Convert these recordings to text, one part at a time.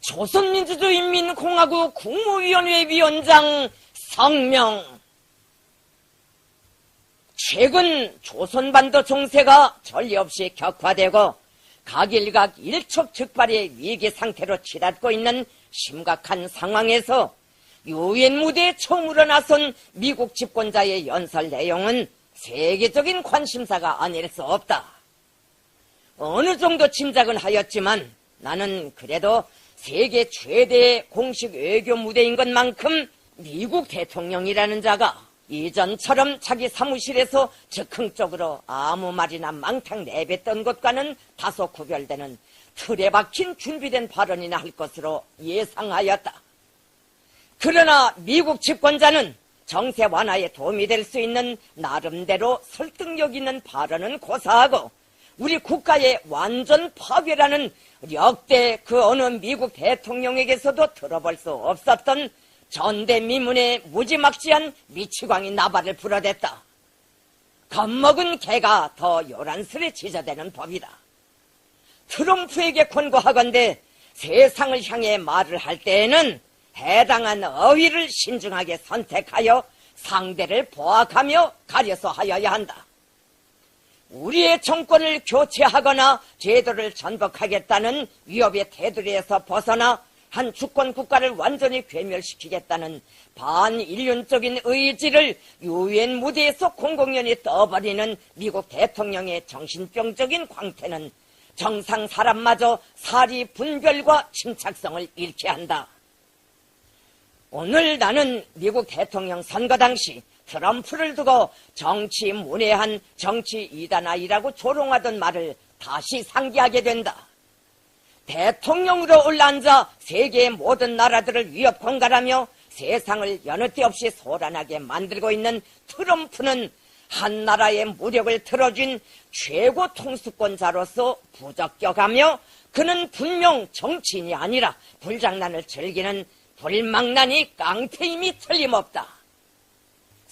조선민주주의인민공화국 국무위원회 위원장 성명. 최근 조선반도情勢가 전례 없이 격화되고 각일각 일촉즉발의 위기 상태로 치닫고 있는 심각한 상황에서 유엔 무대에 처음으로 나선 미국 집권자의 연설 내용은 세계적인 관심사가 아닐 수 없다. 어느 정도 짐작은 하였지만 나는 그래도 세계 최대의 공식 외교 무대인 것만큼 미국 대통령이라는 자가 이전처럼 자기 사무실에서 즉흥적으로 아무 말이나 망탕 내뱉던 것과는 다소 구별되는 틀에 박힌 준비된 발언이나 할 것으로 예상하였다. 그러나 미국 집권자는 정세 완화에 도움이 될 수 있는 나름대로 설득력 있는 발언은 고사하고 우리 국가의 완전 파괴라는 역대 그 어느 미국 대통령에게서도 들어볼 수 없었던 전대미문의 무지막지한 미치광이 나발을 불어댔다. 겁먹은 개가 더 요란스레 짖어대는 법이다. 트럼프에게 권고하건대 세상을 향해 말을 할 때에는 해당한 어휘를 신중하게 선택하여 상대를 보악하며 가려서 하여야 한다. 우리의 정권을 교체하거나 제도를 전복하겠다는 위협의 테두리에서 벗어나 한 주권 국가를 완전히 괴멸시키겠다는 반인륜적인 의지를 유엔 무대에서 공공연히 떠버리는 미국 대통령의 정신병적인 광태는 정상 사람마저 사리 분별과 침착성을 잃게 한다. 오늘 나는 미국 대통령 선거 당시 트럼프를 두고 정치 문외한 정치 이단아이라고 조롱하던 말을 다시 상기하게 된다. 대통령으로 올라앉아 세계의 모든 나라들을 위협 공갈하며 세상을 여느 때 없이 소란하게 만들고 있는 트럼프는 한 나라의 무력을 틀어준 최고 통수권자로서 부적격하며 그는 분명 정치인이 아니라 불장난을 즐기는 불망나니 깡패임이 틀림없다.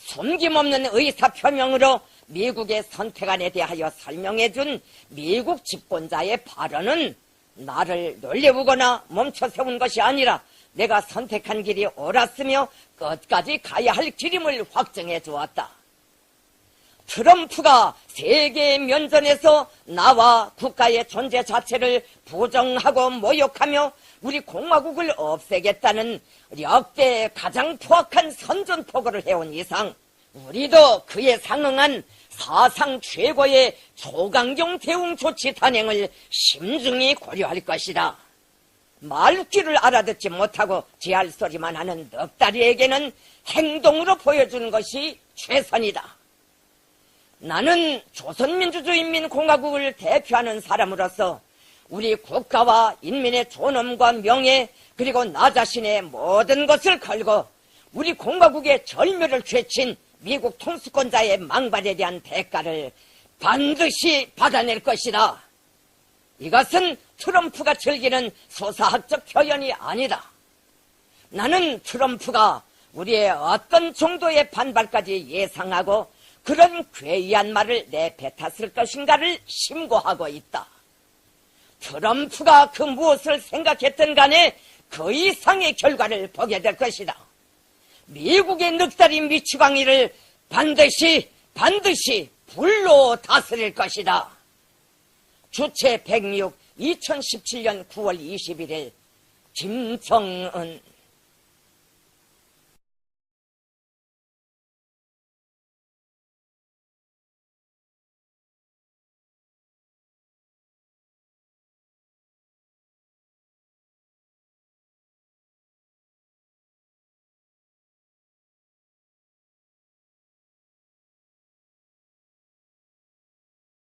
숨김없는 의사표명으로 미국의 선택안에 대하여 설명해준 미국 집권자의 발언은 나를 놀려보거나 멈춰세운 것이 아니라 내가 선택한 길이 옳았으며 끝까지 가야 할 길임을 확정해 주었다. 트럼프가 세계의 면전에서 나와 국가의 존재 자체를 부정하고 모욕하며 우리 공화국을 없애겠다는 역대 가장 포악한 선전포고를 해온 이상 우리도 그에 상응한 사상 최고의 초강경 대응 조치 단행을 심중히 고려할 것이다. 말귀를 알아듣지 못하고 지할 소리만 하는 넉다리에게는 행동으로 보여주는 것이 최선이다. 나는 조선민주주의인민공화국을 대표하는 사람으로서 우리 국가와 인민의 존엄과 명예 그리고 나 자신의 모든 것을 걸고 우리 공화국의 절묘를 죄친 미국 통수권자의 망발에 대한 대가를 반드시 받아낼 것이다. 이것은 트럼프가 즐기는 소사학적 표현이 아니다. 나는 트럼프가 우리의 어떤 정도의 반발까지 예상하고 그런 괴이한 말을 내뱉었을 것인가를 심고하고 있다. 트럼프가 그 무엇을 생각했든 간에 그 이상의 결과를 보게 될 것이다. 미국의 늑다리 미치광이를 반드시 불로 다스릴 것이다. 주체 106 2017년 9월 21일 김정은.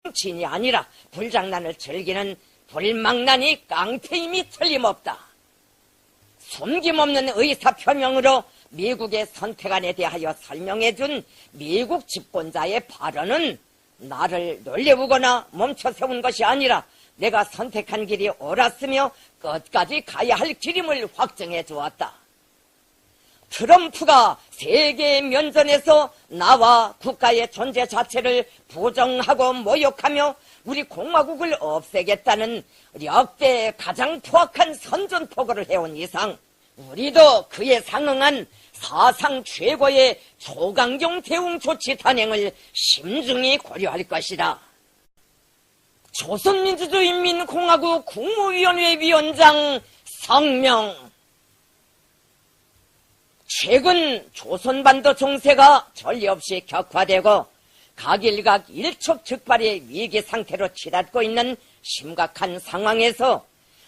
정치인이 아니라 불장난을 즐기는 불망나니 깡패임이 틀림없다. 숨김없는 의사표명으로 미국의 선택안에 대하여 설명해준 미국 집권자의 발언은 나를 놀려보거나 멈춰세운 것이 아니라 내가 선택한 길이 옳았으며 끝까지 가야 할 길임을 확정해 주었다. 트럼프가 세계의 면전에서 나와 국가의 존재 자체를 부정하고 모욕하며 우리 공화국을 없애겠다는 역대 가장 포악한 선전포고를 해온 이상 우리도 그에 상응한 사상 최고의 초강경 대응 조치 단행을 심중히 고려할 것이다. 조선민주주의인민공화국 국무위원회 위원장 성명. 최근 조선반도 정세가 전례 없이 격화되고 각일각 일촉즉발의 위기 상태로 치닫고 있는 심각한 상황에서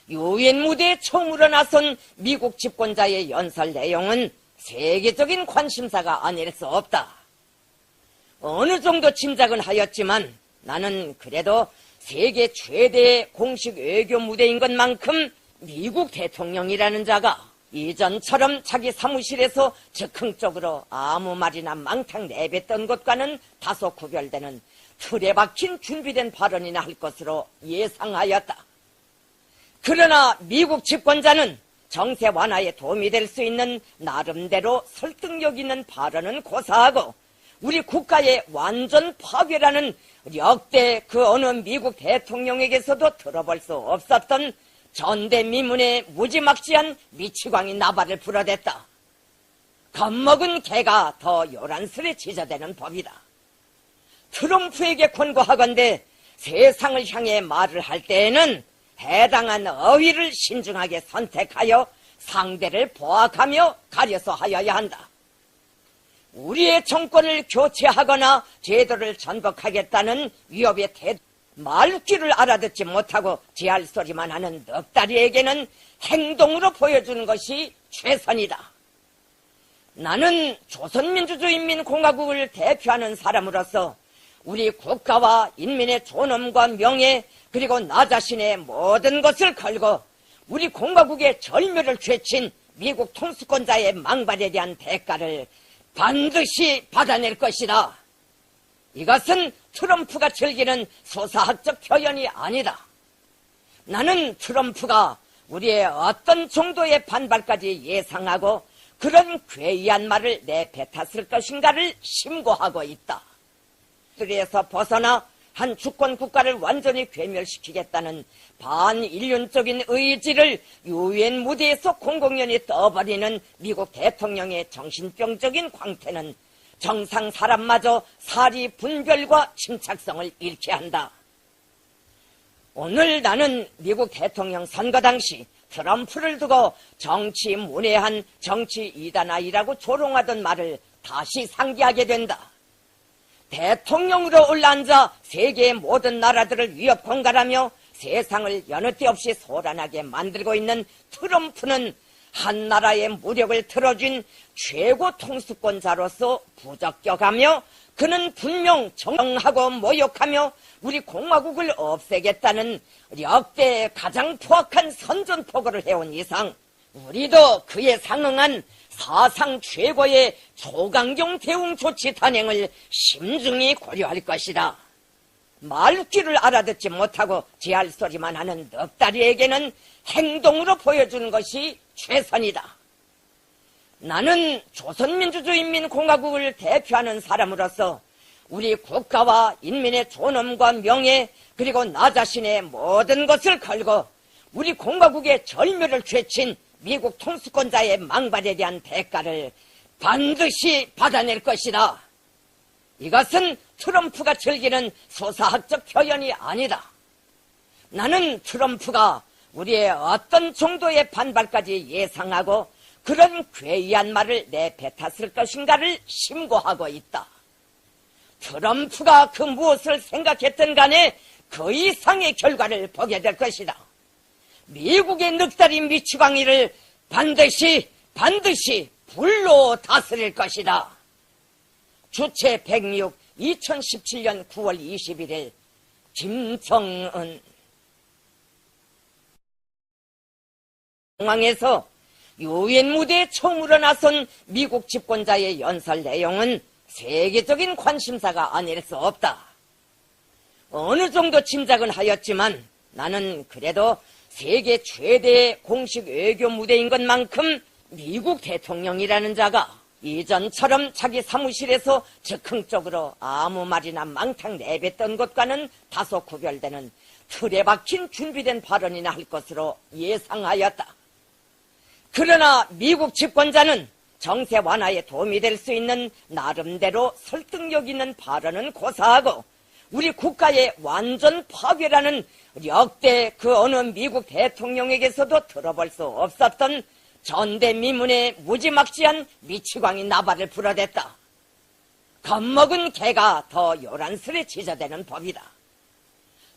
유엔 무대에 처음으로 나선 미국 집권자의 연설 내용은 세계적인 관심사가 아닐 수 없다. 어느 정도 짐작은 하였지만 나는 그래도 세계 최대의 공식 외교 무대인 것만큼 미국 대통령이라는 자가 이전처럼 자기 사무실에서 즉흥적으로 아무 말이나 망탕 내뱉던 것과는 다소 구별되는 틀에 박힌 준비된 발언이나 할 것으로 예상하였다. 그러나 미국 집권자는 정세 완화에 도움이 될 수 있는 나름대로 설득력 있는 발언은 고사하고 우리 국가의 완전 파괴라는 역대 그 어느 미국 대통령에게서도 들어볼 수 없었던 전대미문의 무지막지한 미치광이 나발을 불어댔다. 겁먹은 개가 더 요란스레 짖어대는 법이다. 트럼프에게 권고하건대 세상을 향해 말을 할 때에는 해당한 어휘를 신중하게 선택하여 상대를 보악하며 가려서 하여야 한다. 우리의 정권을 교체하거나 제도를 전복하겠다는 위협의 말귀를 알아듣지 못하고 지할 소리만 하는 넉다리에게는 행동으로 보여주는 것이 최선이다. 나는 조선민주주의인민공화국을 대표하는 사람으로서 우리 국가와 인민의 존엄과 명예 그리고 나 자신의 모든 것을 걸고 우리 공화국의 절묘를 되친 미국 통수권자의 망발에 대한 대가를 반드시 받아낼 것이다. 이것은 트럼프가 즐기는 소사학적 표현이 아니다. 나는 트럼프가 우리의 어떤 정도의 반발까지 예상하고 그런 괴이한 말을 내뱉었을 것인가를 심고하고 있다. 그래서 벗어나 한 주권 국가를 완전히 괴멸시키겠다는 반인륜적인 의지를 유엔 무대에서 공공연히 떠버리는 미국 대통령의 정신병적인 광태는 정상 사람마저 사리 분별과 침착성을 잃게 한다. 오늘 나는 미국 대통령 선거 당시 트럼프를 두고 정치 문외한 정치 이단아이라고 조롱하던 말을 다시 상기하게 된다. 대통령으로 올라앉아 세계의 모든 나라들을 위협 공갈하며 세상을 여느 때 없이 소란하게 만들고 있는 트럼프는 한 나라의 무력을 틀어준 최고 통수권자로서 부적격하며 그는 분명 정하고 모욕하며 우리 공화국을 없애겠다는 역대 가장 포악한 선전포고를 해온 이상 우리도 그에 상응한 사상 최고의 초강경 대응 조치 단행을 심중히 고려할 것이다. 말귀를 알아듣지 못하고 지할 소리만 하는 넉다리에게는 행동으로 보여주는 것이 최선이다. 나는 조선민주주의인민공화국을 대표하는 사람으로서 우리 국가와 인민의 존엄과 명예 그리고 나 자신의 모든 것을 걸고 우리 공화국의 절묘를 되친 미국 통수권자의 망발에 대한 대가를 반드시 받아낼 것이다. 이것은 트럼프가 즐기는 소사학적 표현이 아니다. 나는 트럼프가 우리의 어떤 정도의 반발까지 예상하고 그런 괴이한 말을 내뱉었을 것인가를 심고하고 있다. 트럼프가 그 무엇을 생각했든 간에 그 이상의 결과를 보게 될 것이다. 미국의 늑다리 미치광이를 반드시 불로 다스릴 것이다. 주체 106 2017년 9월 21일 김정은. 공항에서 유엔 무대에 처음으로 나선 미국 집권자의 연설 내용은 세계적인 관심사가 아닐 수 없다. 어느 정도 짐작은 하였지만 나는 그래도 세계 최대의 공식 외교 무대인 것만큼 미국 대통령이라는 자가 이전처럼 자기 사무실에서 즉흥적으로 아무 말이나 망탕 내뱉던 것과는 다소 구별되는 틀에 박힌 준비된 발언이나 할 것으로 예상하였다. 그러나 미국 집권자는 정세 완화에 도움이 될 수 있는 나름대로 설득력 있는 발언은 고사하고 우리 국가의 완전 파괴라는 역대 그 어느 미국 대통령에게서도 들어볼 수 없었던 전대미문의 무지막지한 미치광이 나발을 불어댔다. 겁먹은 개가 더 요란스레 짖어대는 법이다.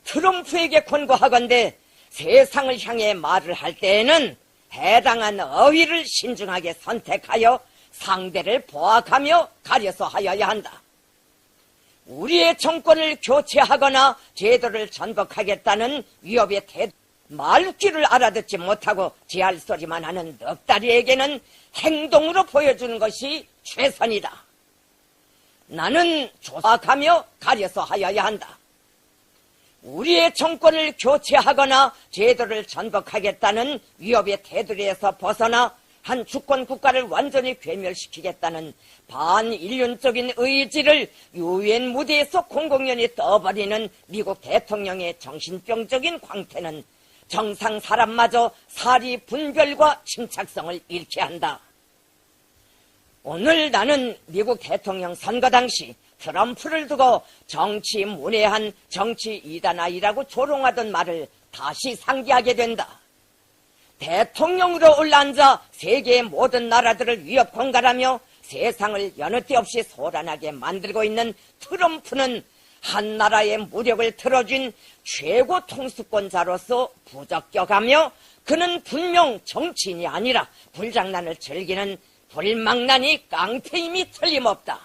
트럼프에게 권고하건대 세상을 향해 말을 할 때에는 해당한 어휘를 신중하게 선택하여 상대를 보악하며 가려서 하여야 한다. 우리의 정권을 교체하거나 제도를 전복하겠다는 위협의 말귀를 알아듣지 못하고 지할 소리만 하는 넉다리에게는 행동으로 보여주는 것이 최선이다. 나는 조사하며 가려서 하여야 한다. 우리의 정권을 교체하거나 제도를 전복하겠다는 위협의 테두리에서 벗어나 한 주권 국가를 완전히 괴멸시키겠다는 반인륜적인 의지를 유엔 무대에서 공공연히 떠버리는 미국 대통령의 정신병적인 광태는 정상 사람마저 사리 분별과 침착성을 잃게 한다. 오늘 나는 미국 대통령 선거 당시 트럼프를 두고 정치 문외한 정치 이단아이라고 조롱하던 말을 다시 상기하게 된다. 대통령으로 올라앉아 세계의 모든 나라들을 위협 공갈하며 세상을 여느 때 없이 소란하게 만들고 있는 트럼프는 한 나라의 무력을 틀어준 최고 통수권자로서 부적격하며 그는 분명 정치인이 아니라 불장난을 즐기는 불망나니 깡패임이 틀림없다.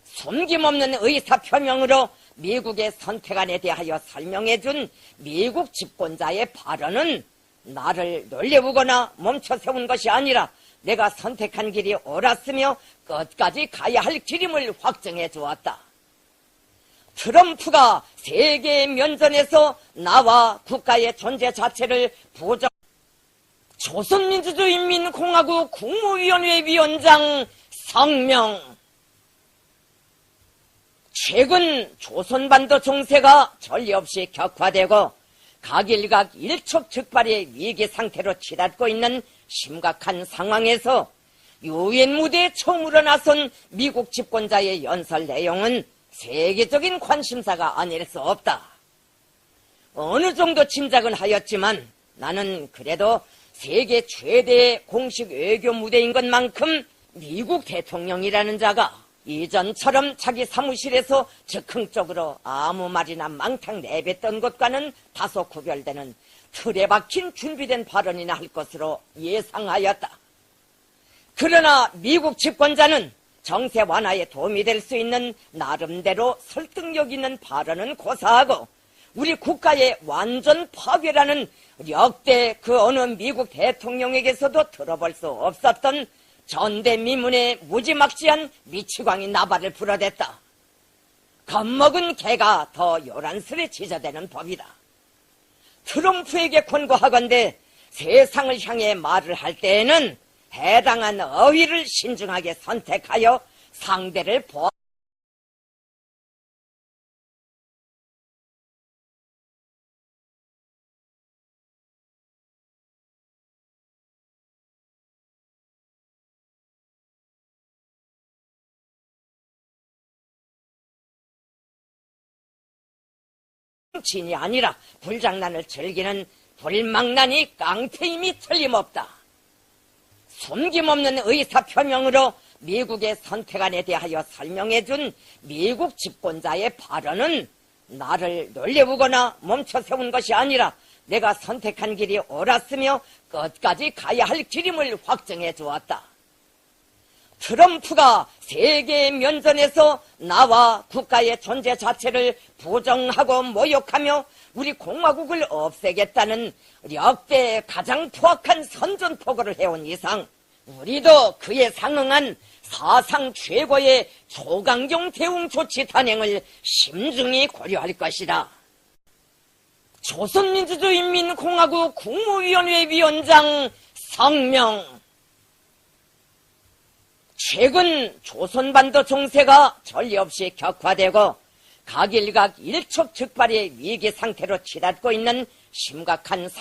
숨김없는 의사표명으로 미국의 선택안에 대하여 설명해준 미국 집권자의 발언은 나를 놀려보거나 멈춰세운 것이 아니라 내가 선택한 길이 옳았으며 끝까지 가야 할 길임을 확정해 주었다. 트럼프가 세계의 면전에서 나와 국가의 존재 자체를 부정 조선민주주의인민공화국 국무위원회 위원장 성명. 최근 조선반도 정세가 전례 없이 격화되고 각일각 일촉즉발의 위기 상태로 치닫고 있는 심각한 상황에서 유엔 무대에 처음으로 나선 미국 집권자의 연설 내용은 세계적인 관심사가 아닐 수 없다. 어느 정도 짐작은 하였지만 나는 그래도 세계 최대의 공식 외교 무대인 것만큼 미국 대통령이라는 자가 이전처럼 자기 사무실에서 즉흥적으로 아무 말이나 망탕 내뱉던 것과는 다소 구별되는 틀에 박힌 준비된 발언이나 할 것으로 예상하였다. 그러나 미국 집권자는 정세 완화에 도움이 될 수 있는 나름대로 설득력 있는 발언은 고사하고 우리 국가의 완전 파괴라는 역대 그 어느 미국 대통령에게서도 들어볼 수 없었던 전대미문의 무지막지한 미치광이 나발을 불어댔다. 겁먹은 개가 더 요란스레 짖어대는 법이다. 트럼프에게 권고하건대 세상을 향해 말을 할 때에는 해당한 어휘를 신중하게 선택하여 상대를 정치인이 아니라 불장난을 즐기는 불망나니 깡패임이 틀림없다. 숨김없는 의사표명으로 미국의 선택안에 대하여 설명해준 미국 집권자의 발언은 나를 놀려보거나 멈춰세운 것이 아니라 내가 선택한 길이 옳았으며 끝까지 가야 할 길임을 확정해 주었다. 트럼프가 세계의 면전에서 나와 국가의 존재 자체를 부정하고 모욕하며 우리 공화국을 없애겠다는 역대 가장 포악한 선전포고를 해온 이상 우리도 그에 상응한 사상 최고의 초강경 대응 조치 단행을 심중히 고려할 것이다. 조선민주주의인민공화국 국무위원회 위원장 성명. 최근 조선반도 정세가 전례 없이 격화되고 각일각 일촉즉발의 위기 상태로 치닫고 있는 심각한